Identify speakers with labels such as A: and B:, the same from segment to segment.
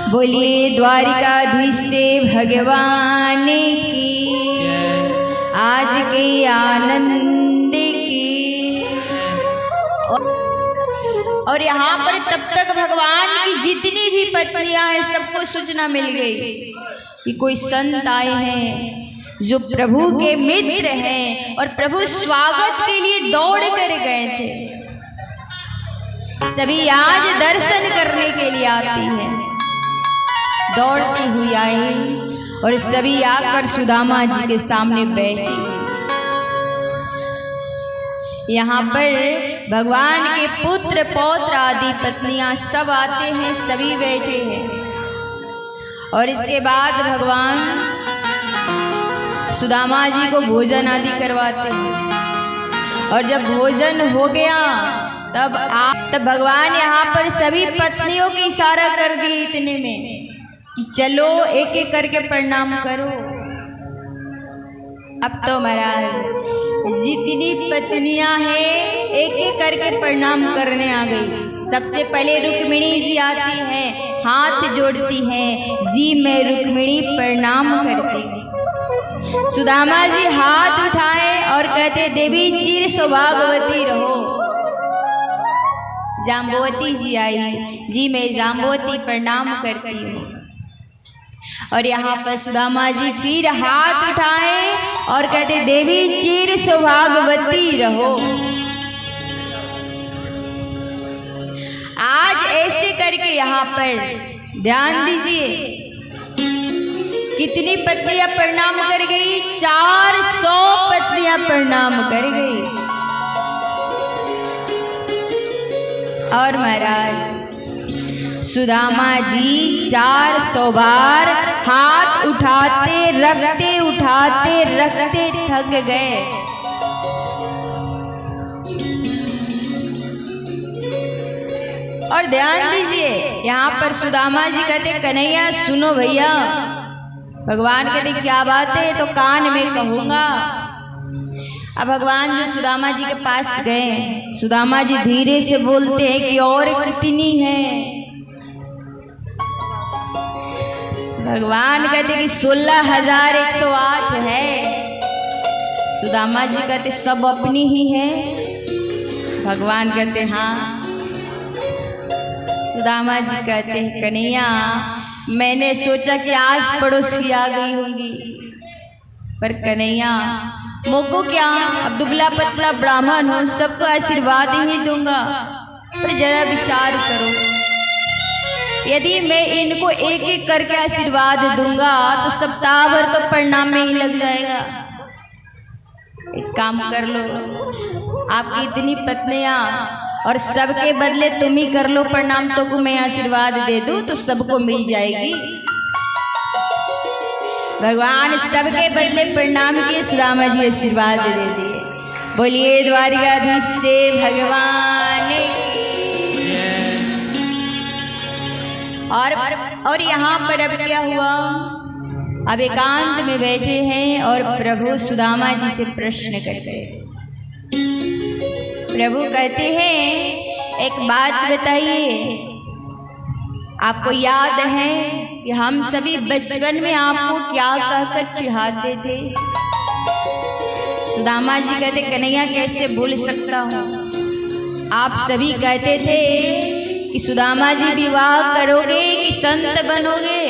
A: बोलिए द्वारिकाधीश से भगवान की, आज के आनंद की। और यहाँ पर तब तक भगवान की जितनी भी पत्नियां हैं सबको सूचना मिल गई कि कोई संत आए हैं जो प्रभु के मित्र हैं और प्रभु स्वागत के लिए दौड़ कर गए थे। सभी आज दर्शन करने के लिए आती हैं, दौड़ती हुई आई और सभी आकर सुदामा जी के सामने बैठी। यहाँ पर भगवान के पुत्र पौत्र आदि पत्नियां सब आते हैं, सभी बैठे हैं। और इसके बाद भगवान सुदामा जी को भोजन आदि करवाते हैं। और जब भोजन हो गया तब भगवान यहाँ पर सभी पत्नियों की इशारा कर दिए इतने में कि चलो एक एक करके प्रणाम करो। अब तो महाराज जितनी पत्नियां हैं एक एक करके प्रणाम करने आ गई। सबसे पहले रुक्मिणी जी आती हैं, हाथ जोड़ती हैं, जी मैं रुक्मिणी प्रणाम करती हूँ। सुदामा जी हाथ उठाए और कहते देवी चिर सौभाग्यवती रहो। जाम्बवती जी आई, जी मैं जाम्बवती प्रणाम करती हूँ। और यहाँ पर सुदामा जी फिर हाथ उठाए और कहते देवी चिर सौभाग्यवती रहो। आज ऐसे करके यहाँ पर ध्यान दीजिए कितनी पत्नियां प्रणाम कर गई, 400 पत्नियां प्रणाम कर गई। और महाराज सुदामा जी 400 बार हाथ उठाते रखते थक गए। और ध्यान दीजिए यहाँ पर सुदामा जी कहते कन्हैया सुनो भैया। भगवान कहते क्या बात है, तो कान में कहूँगा। अब भगवान जो सुदामा जी के पास गए, सुदामा जी धीरे से बोलते हैं कि और कितनी है। भगवान कहते कि 16,108 है। सुदामा जी कहते सब अपनी ही है। भगवान कहते हाँ। सुदामा जी कहते हैं कन्हैया मैंने सोचा कि आज पड़ोसी आ गई होगी, पर कन्हैया मोको क्या, अब दुबला पतला ब्राह्मण हूँ, सबको आशीर्वाद ही दूंगा। पर जरा विचार करो, यदि मैं इनको एक एक करके आशीर्वाद दूंगा तो सप्ताह भर तो प्रणाम में ही लग जाएगा। एक काम कर लो, आपकी इतनी पत्नियां और सबके बदले तुम ही कर लो प्रणाम, तो को मैं आशीर्वाद दे दूं तो सबको मिल जाएगी। भगवान सबके बदले प्रणाम किए, सुदामा जी आशीर्वाद दे दिए। बोलिए द्वारिकाधीश से भगवान की। और यहाँ पर अब क्या हुआ, अब एकांत में बैठे हैं और प्रभु सुदामा जी से प्रश्न करते हैं। प्रभु कहते हैं एक बात बताइए, आपको याद है कि हम सभी बचपन में आपको क्या कहकर चिढ़ाते थे? सुदामा जी कहते कन्हैया कैसे भूल सकता हूँ। आप सभी कहते थे कि सुदामा जी विवाह करोगे कि संत बनोगे।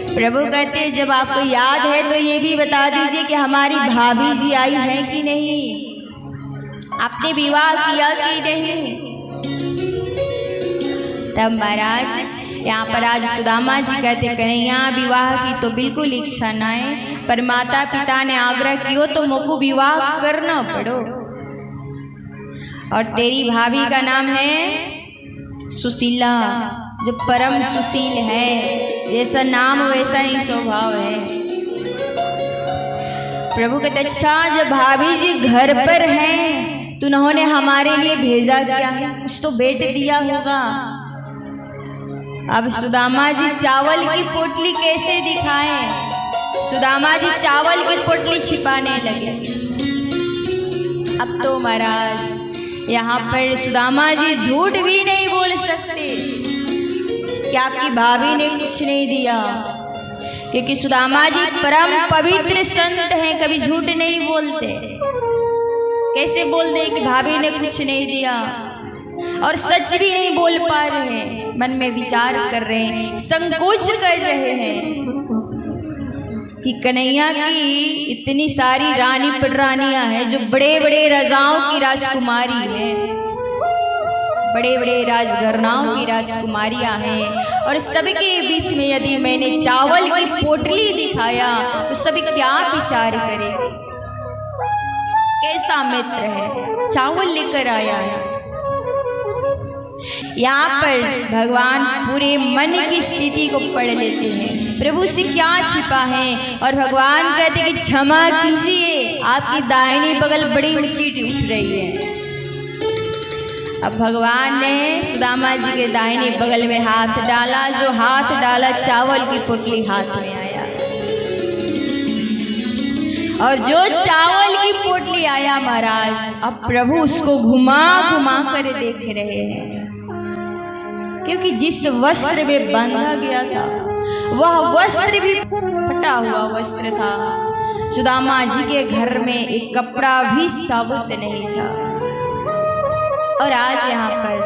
A: प्रभु कहते जब आपको याद है तो ये भी बता दीजिए कि हमारी भाभी जी आई है कि नहीं, आपने विवाह किया कि नहीं। तब महाराज यहाँ पर आज सुदामा जी कहते कन्हैया विवाह की तो बिल्कुल इच्छा ना है, पर माता पिता ने आग्रह किया तो मोको विवाह करना पड़ो। और तेरी भाभी का नाम है सुशीला, जो परम सुशील है, जैसा नाम वैसा ही स्वभाव है। प्रभु कहते अच्छा जब भाभी जी घर पर हैं तो उन्होंने हमारे लिए भेजा क्या है, कुछ तो भेंट दिया होगा। अब सुदामा जी चावल की पोटली कैसे दिखाएं? सुदामा जी चावल की पोटली छिपाने लगे। अब तो महाराज यहाँ पर सुदामा जी झूठ भी नहीं बोल सकते कि आपकी भाभी ने कुछ नहीं दिया, क्योंकि सुदामा जी परम पवित्र संत हैं, कभी झूठ नहीं बोलते। कैसे बोल दे कि भाभी ने कुछ नहीं दिया, और सच भी नहीं बोल पा रहे हैं, मन में विचार कर रहे हैं, संकोच कर रहे हैं कि कन्हैया की इतनी सारी रानी पटरानियां हैं जो बड़े बड़े राजाओं की राजकुमारी हैं, बड़े बड़े राजघरानों की राजकुमारियां हैं, और सबके बीच में यदि मैंने चावल की पोटली दिखाया तो सभी क्या विचार करेंगे। कैसा मित्र है, चावल लेकर आया है। यहाँ पर भगवान पूरे मन की स्थिति को पढ़ लेते हैं, प्रभु से क्या छिपा है, और भगवान कहते कि क्षमा कीजिए, आपकी दाहिनी बगल बड़ी ऊंची उठ रही है। अब भगवान ने सुदामा जी के दाहिने बगल में हाथ डाला, जो हाथ डाला चावल की पोटली हाथ में आया, और जो चावल की पोटली आया महाराज, अब प्रभु उसको घुमा घुमा कर देख रहे हैं, क्योंकि जिस वस्त्र में बांधा गया था वह वस्त्र भी फटा हुआ वस्त्र था। सुदामा जी के घर में एक कपड़ा भी साबुत नहीं था। और आज यहाँ पर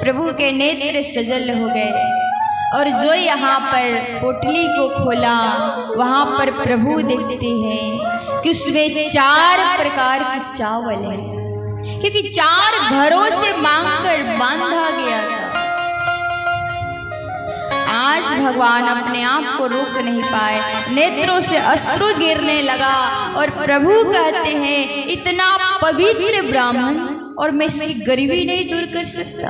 A: प्रभु के नेत्र सजल हो गए, और जो यहाँ पर पोटली को खोला वहाँ पर प्रभु देखते हैं कि उसमें 4 प्रकार के चावल है, क्योंकि 4 घरों से मांगकर बांधा गया था। आज भगवान अपने आप को रोक नहीं पाए, नेत्रों से अश्रु गिरने लगा, और प्रभु कहते हैं इतना पवित्र ब्राह्मण और मैं इसकी गरीबी नहीं दूर कर सकता।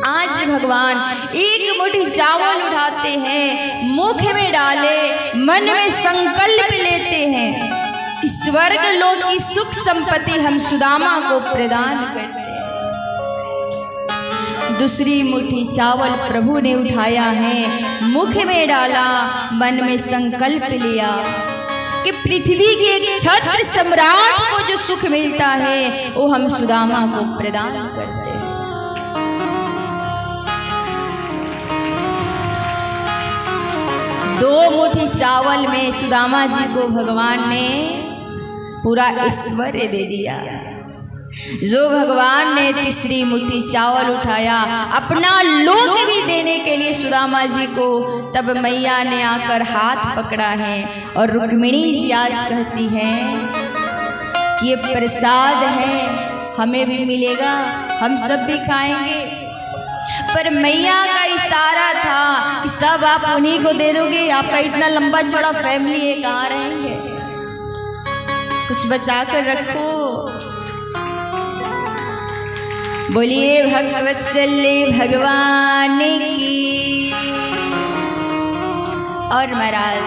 A: आज भगवान एक मुट्ठी चावल उठाते हैं, मुख में डाले, मन में संकल्प लेते हैं कि स्वर्ग लोक की सुख संपत्ति हम सुदामा को प्रदान करते हैं। दूसरी मुट्ठी चावल प्रभु ने उठाया है, मुख में डाला, मन में संकल्प लिया कि पृथ्वी के एक छत्र सम्राट को जो सुख मिलता है वो हम सुदामा को प्रदान करते हैं। दो मुट्ठी चावल में सुदामा जी को भगवान ने पूरा ऐश्वर्य दे दिया। जो भगवान ने तीसरी मुट्ठी चावल उठाया, अपना लोक भी देने के लिए सुदामा जी को, तब मैया ने आकर हाथ पकड़ा है, और रुक्मिणी जी आज कहती हैं कि ये प्रसाद है, हमें भी मिलेगा, हम सब भी खाएंगे। पर मैया का इशारा था कि सब आप उन्हीं को दे दोगे, आपका इतना लंबा चौड़ा फैमिली है, कहाँ रहेंगे, कुछ बचा कर रखो। बोलिए भगवत्सल्य भगवान की। और महाराज